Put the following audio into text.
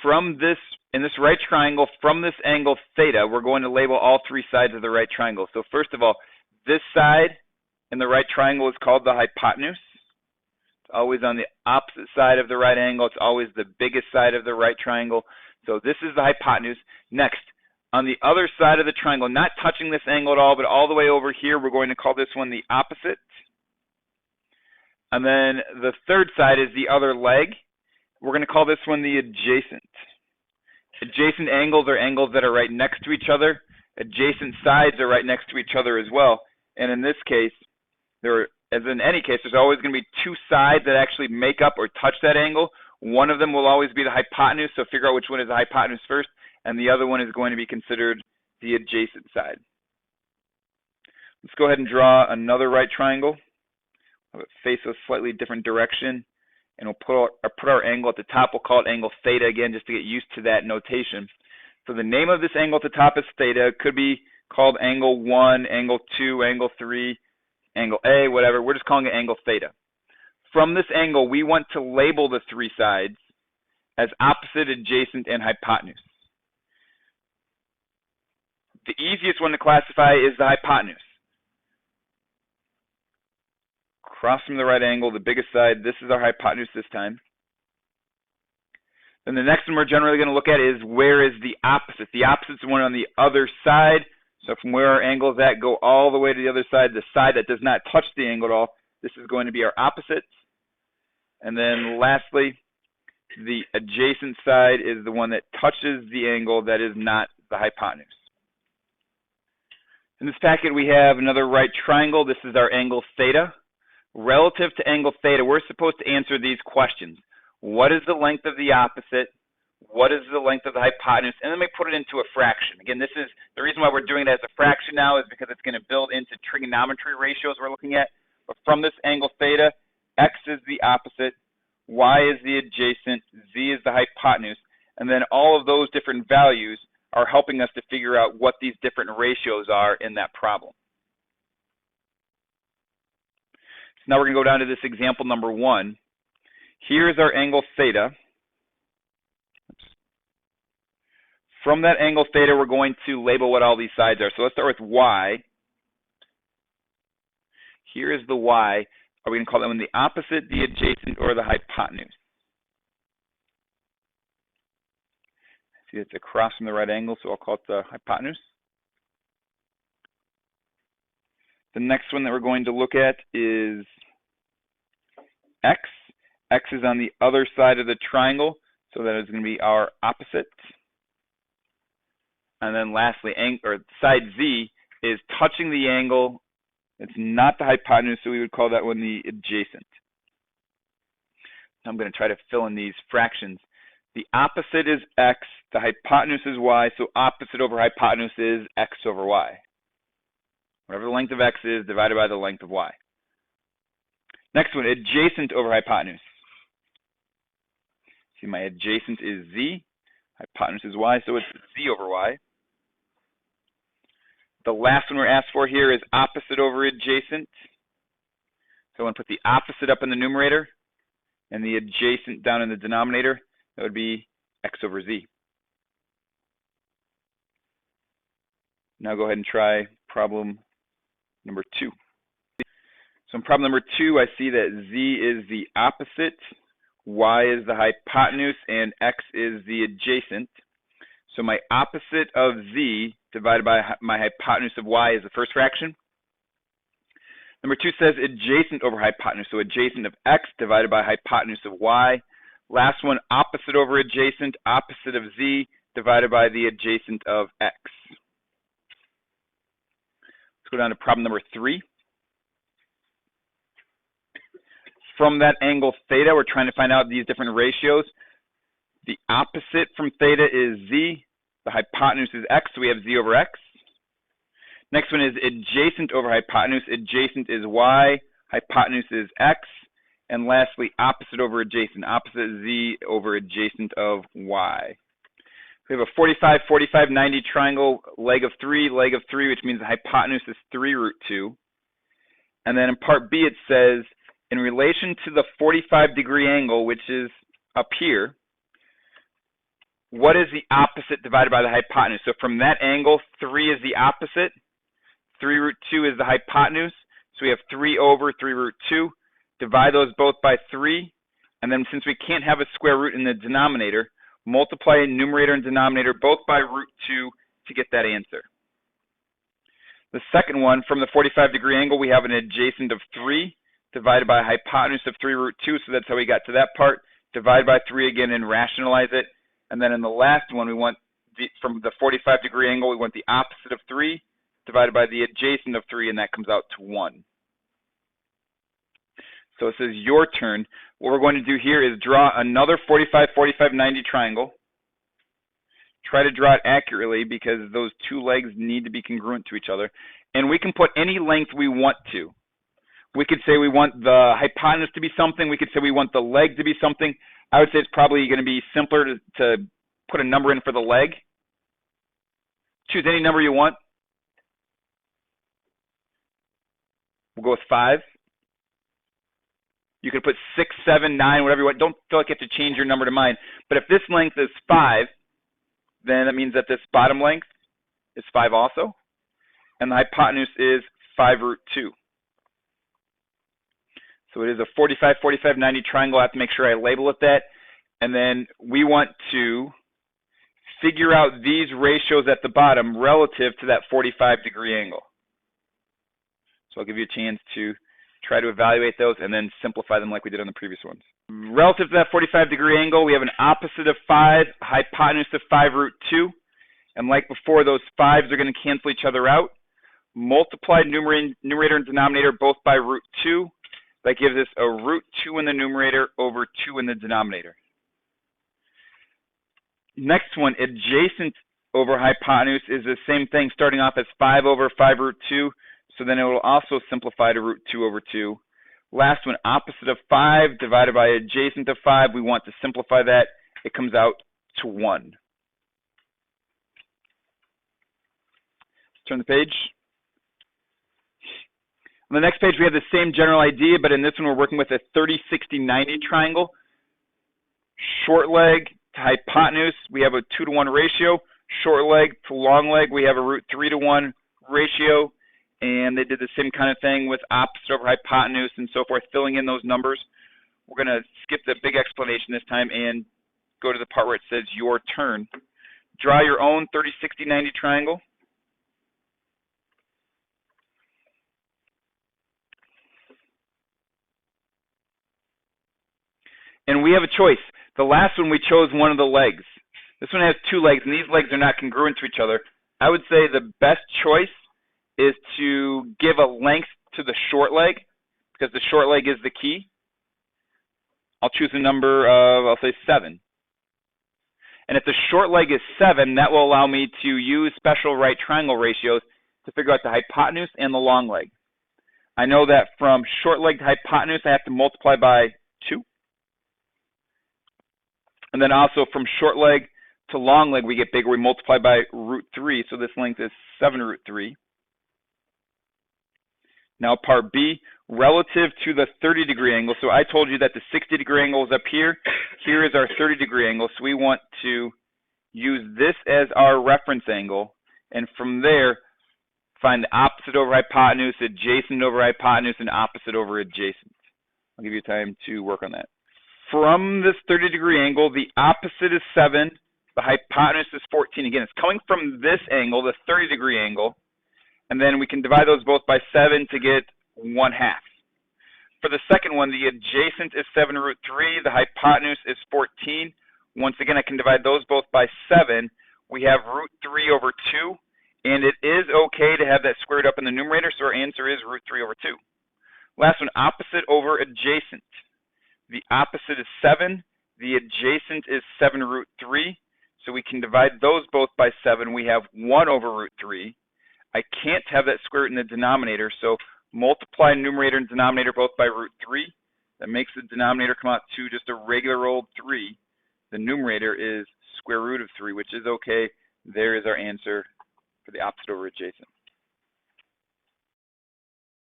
from this, in this right triangle, from this angle theta, we're going to label all three sides of the right triangle. So first of all, this side in the right triangle is called the hypotenuse. It's always on the opposite side of the right angle. It's always the biggest side of the right triangle. So this is the hypotenuse. Next, on the other side of the triangle, not touching this angle at all, but all the way over here, we're going to call this one the opposite. And then the third side is the other leg. We're going to call this one the adjacent. Adjacent angles are angles that are right next to each other. Adjacent sides are right next to each other as well. And in this case, as in any case, there's always going to be two sides that actually make up or touch that angle. One of them will always be the hypotenuse, so figure out which one is the hypotenuse first, and the other one is going to be considered the adjacent side. Let's go ahead and draw another right triangle. Have it face a slightly different direction, and we'll put our angle at the top. We'll call it angle theta again, just to get used to that notation. So the name of this angle at the top is theta. It could be called angle 1, angle 2, angle 3, angle A, whatever. We're just calling it angle theta. From this angle, we want to label the three sides as opposite, adjacent, and hypotenuse. The easiest one to classify is the hypotenuse. Across from the right angle, the biggest side, this is our hypotenuse this time. Then the next one we're generally going to look at is where is the opposite. The opposite is the one on the other side. So from where our angle is at, go all the way to the other side, the side that does not touch the angle at all. This is going to be our opposite. And then lastly, the adjacent side is the one that touches the angle that is not the hypotenuse. In this packet, we have another right triangle. This is our angle theta. Relative to angle theta, we're supposed to answer these questions. What is the length of the opposite? What is the length of the hypotenuse? And then we put it into a fraction. Again, this is the reason why we're doing it as a fraction now, is because it's going to build into trigonometry ratios we're looking at. But from this angle theta, x is the opposite, y is the adjacent, z is the hypotenuse, and then all of those different values are helping us to figure out what these different ratios are in that problem. So now we're going to go down to this example number 1. Here is our angle theta. From that angle theta, we're going to label what all these sides are. So let's start with y. Here is the y. Are we going to call that one the opposite, the adjacent, or the hypotenuse? See, it's across from the right angle, so I'll call it the hypotenuse. The next one that we're going to look at is x. X is on the other side of the triangle, so that is going to be our opposite. And then lastly, side z is touching the angle. It's not the hypotenuse, so we would call that one the adjacent. I'm going to try to fill in these fractions. The opposite is x, the hypotenuse is y, so opposite over hypotenuse is x over y. Whatever the length of x is divided by the length of y. Next one, adjacent over hypotenuse. See, my adjacent is z, hypotenuse is y, so it's z over y. The last one we're asked for here is opposite over adjacent. So I want to put the opposite up in the numerator and the adjacent down in the denominator. That would be x over z. Now go ahead and try problem number 2. So in problem number 2, I see that z is the opposite, y is the hypotenuse, and x is the adjacent. So my opposite of z divided by my hypotenuse of y is the first fraction. Number 2 says adjacent over hypotenuse, so adjacent of x divided by hypotenuse of y. Last one, opposite over adjacent, opposite of z divided by the adjacent of x. Let's go down to problem number 3. From that angle theta, we're trying to find out these different ratios. The opposite from theta is z. The hypotenuse is x, so we have z over x. Next one is adjacent over hypotenuse. Adjacent is y. Hypotenuse is x. And lastly, opposite over adjacent. Opposite is z over adjacent of y. We have a 45, 45, 90 triangle, leg of 3, which means the hypotenuse is 3 root 2. And then in part B, it says, in relation to the 45-degree angle, which is up here, what is the opposite divided by the hypotenuse? So from that angle, 3 is the opposite. 3 root 2 is the hypotenuse. So we have 3 over 3 root 2. Divide those both by 3. And then since we can't have a square root in the denominator, multiply numerator and denominator both by root 2 to get that answer. The second one, from the 45-degree angle, we have an adjacent of 3 divided by a hypotenuse of 3 root 2. So that's how we got to that part. Divide by 3 again and rationalize it. And then in the last one, we want, from the 45-degree angle, we want the opposite of 3 divided by the adjacent of 3, and that comes out to 1. So it says your turn. What we're going to do here is draw another 45, 45, 90 triangle. Try to draw it accurately because those two legs need to be congruent to each other. And we can put any length we want to. We could say we want the hypotenuse to be something. We could say we want the leg to be something. I would say it's probably going to be simpler to put a number in for the leg. Choose any number you want. We'll go with 5. You could put 6, 7, 9, whatever you want. Don't feel like you have to change your number to mine. But if this length is 5, then that means that this bottom length is 5 also. And the hypotenuse is 5 root 2. So it is a 45, 45, 90 triangle. I have to make sure I label it that. And then we want to figure out these ratios at the bottom relative to that 45-degree angle. So I'll give you a chance to try to evaluate those and then simplify them like we did on the previous ones. Relative to that 45-degree angle, we have an opposite of 5, hypotenuse of 5 root 2. And like before, those 5s are going to cancel each other out. Multiply numerator and denominator both by root 2. That gives us a root 2 in the numerator over 2 in the denominator. Next one, adjacent over hypotenuse, is the same thing, starting off as 5 over 5 root 2. So then it will also simplify to root 2 over 2. Last one, opposite of 5 divided by adjacent of 5. We want to simplify that. It comes out to 1. Let's turn the page. On the next page, we have the same general idea, but in this one, we're working with a 30, 60, 90 triangle. Short leg to hypotenuse, we have a 2-to-1 ratio. Short leg to long leg, we have a root 3-to-1 ratio. And they did the same kind of thing with opposite over hypotenuse and so forth, filling in those numbers. We're going to skip the big explanation this time and go to the part where it says your turn. Draw your own 30, 60, 90 triangle. And we have a choice. The last one, we chose one of the legs. This one has 2 legs, and these legs are not congruent to each other. I would say the best choice is to give a length to the short leg, because the short leg is the key. I'll choose a number of, I'll say 7. And if the short leg is 7, that will allow me to use special right triangle ratios to figure out the hypotenuse and the long leg. I know that from short leg to hypotenuse, I have to multiply by 2. And then also from short leg to long leg, we get bigger. We multiply by root 3, so this length is 7 root 3. Now part B, relative to the 30-degree angle. So I told you that the 60-degree angle is up here. Here is our 30-degree angle. So we want to use this as our reference angle. And from there, find the opposite over hypotenuse, adjacent over hypotenuse, and opposite over adjacent. I'll give you time to work on that. From this 30-degree angle, the opposite is 7. The hypotenuse is 14. Again, it's coming from this angle, the 30-degree angle. And then we can divide those both by 7 to get 1/2. For the second one, the adjacent is 7 root 3. The hypotenuse is 14. Once again, I can divide those both by 7. We have root 3 over 2. And it is okay to have that squared up in the numerator, so our answer is root 3 over 2. Last one, opposite over adjacent. The opposite is 7. The adjacent is 7 root 3. So we can divide those both by 7. We have 1 over root 3. I can't have that square root in the denominator, so multiply numerator and denominator both by root 3. That makes the denominator come out to just a regular old 3. The numerator is square root of 3, which is okay. There is our answer for the opposite over adjacent.